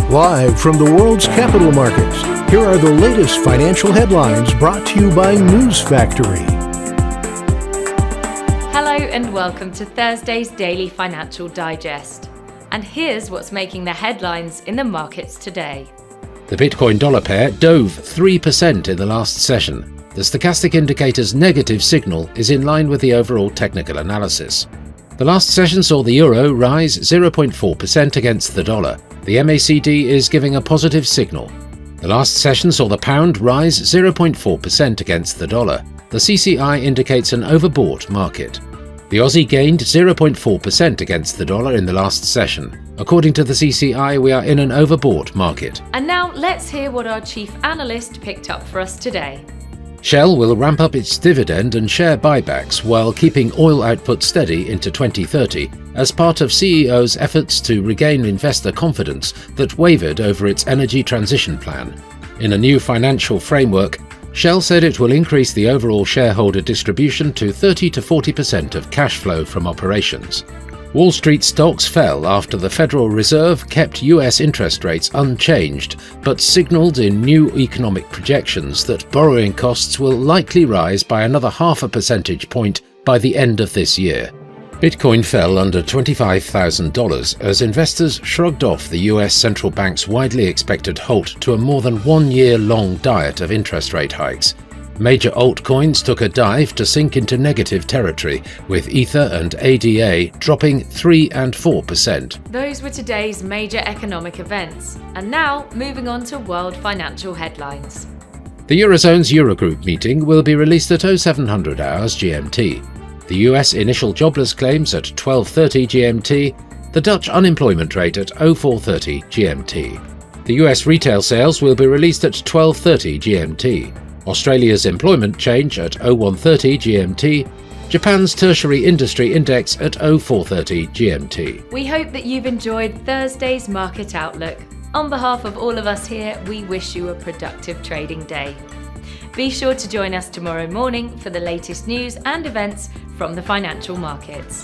Live from the world's capital markets, here are the latest financial headlines brought to you by News Factory. Hello and welcome to Thursday's Daily Financial Digest. And here's what's making the headlines in the markets today. The Bitcoin-dollar pair dove 3% in the last session. The stochastic indicator's negative signal is in line with the overall technical analysis. The last session saw the euro rise 0.4% against the dollar. The MACD is giving a positive signal. The last session saw the pound rise 0.4% against the dollar. The CCI indicates an overbought market. The Aussie gained 0.4% against the dollar in the last session. According to the CCI, we are in an overbought market. And now let's hear what our chief analyst picked up for us today. Shell will ramp up its dividend and share buybacks while keeping oil output steady into 2030 as part of CEO's efforts to regain investor confidence that wavered over its energy transition plan. In a new financial framework, Shell said it will increase the overall shareholder distribution to 30 to 40% of cash flow from operations. Wall Street stocks fell after the Federal Reserve kept US interest rates unchanged, but signaled in new economic projections that borrowing costs will likely rise by another 0.5 percentage point by the end of this year. Bitcoin fell under $25,000 as investors shrugged off the US central bank's widely expected halt to a more than 1 year-long diet of interest rate hikes. Major altcoins took a dive to sink into negative territory, with Ether and ADA dropping 3% and 4%. Those were today's major economic events. And now, moving on to world financial headlines. The Eurozone's Eurogroup meeting will be released at 0700 hours GMT. The US initial jobless claims at 12:30 GMT, the Dutch unemployment rate at 04:30 GMT. The US retail sales will be released at 12:30 GMT. Australia's employment change at 01:30 GMT, Japan's tertiary industry index at 04:30 GMT. We hope that you've enjoyed Thursday's Market Outlook. On behalf of all of us here, we wish you a productive trading day. Be sure to join us tomorrow morning for the latest news and events from the financial markets.